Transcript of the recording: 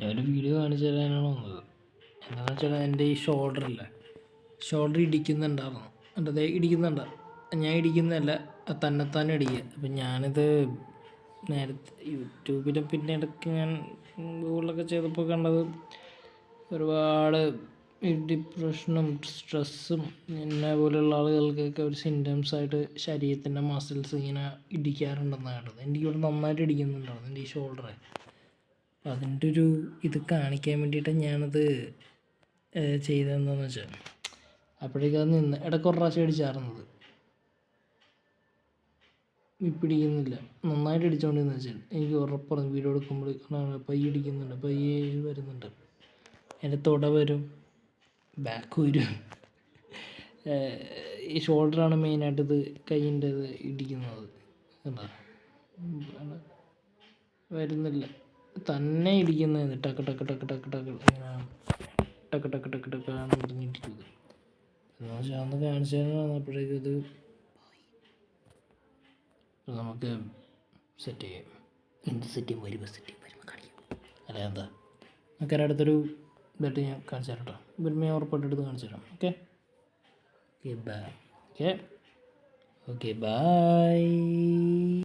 ഞാനൊരു വീഡിയോ കാണിച്ചു തരാനാണ് വന്നത്. എന്താണെന്ന് വെച്ചാൽ എൻ്റെ ഈ ഷോൾഡർ ഇടിക്കുന്നുണ്ടായിരുന്നു. എൻ്റെ ഇടിക്കുന്നുണ്ട്. ഞാൻ ഇടിക്കുന്നതല്ല, തന്നെത്താനെ ഇടിക്കുക. അപ്പം ഞാനിത് നേരത്തെ യൂട്യൂബിലും പിന്നെ ഇടയ്ക്ക് ഞാൻ ഗൂഗിളൊക്കെ ചെയ്തപ്പോൾ കണ്ടത് ഒരുപാട് ഈ ഡിപ്രഷനും സ്ട്രെസ്സും എന്നെ പോലെയുള്ള ആളുകൾക്കൊക്കെ ഒരു സിംറ്റംസായിട്ട് ശരീരത്തിൻ്റെ മസിൽസ് ഇങ്ങനെ ഇടിക്കാറുണ്ടെന്നാണ് കേട്ടത്. എനിക്കിവിടെ നന്നായിട്ട് ഇടിക്കുന്നുണ്ടായിരുന്നു എൻ്റെ ഈ ഷോൾഡറെ. അപ്പം അതിൻ്റെ ഒരു ഇത് കാണിക്കാൻ വേണ്ടിയിട്ട് ഞാനത് ചെയ്തതെന്താണെന്ന് വെച്ചാൽ അപ്പോഴേക്കും അത് നിന്ന് ഇടയ്ക്ക് ഒരു പ്രാവശ്യം ഇടിച്ചായിരുന്നത് പിടിക്കുന്നില്ല. നന്നായിട്ട് ഇടിച്ചുകൊണ്ടിരുന്ന വെച്ചാൽ എനിക്ക് ഉറപ്പാണ് വീഡിയോ എടുക്കുമ്പോൾ പയ്യെ ഇടിക്കുന്നുണ്ട്, പയ്യെ വരുന്നുണ്ട്. എൻ്റെ തുട വരും, ബാക്ക് വരും. ഈ ഷോൾഡറാണ് മെയിനായിട്ട് ഇത് കൈയിൻ്റെ ഇത് ഇടിക്കുന്നത്. എന്താ വരുന്നില്ല, തന്നെ ഇടിക്കുന്നത് ടക്ക് ടക്ക് ടക്ക് ടക്ക് ടക്ക് ഇങ്ങനെ ടക്ക് ടക്ക് ടക്ക് ടക്കാണ് പറഞ്ഞിട്ടിരിക്കുന്നത്. എന്നാൽ വെച്ചാൽ അന്ന് കാണിച്ചു തരാൻ വന്നപ്പോഴേക്കും ഇത് നമുക്ക് സെറ്റ് ചെയ്യാം. എന്ത് സെറ്റ് ചെയ്യും? വരുമ്പോൾ കാണിക്കാം. അല്ല എന്താ നമുക്ക് അടുത്തൊരു ഇതായിട്ട് ഞാൻ കാണിച്ചു തരാം കേട്ടോ. വരുമ്പോൾ ഞാൻ ഉറപ്പായിട്ട് എടുത്ത് കാണിച്ചു തരാം. Okay okay bye. Okay bye.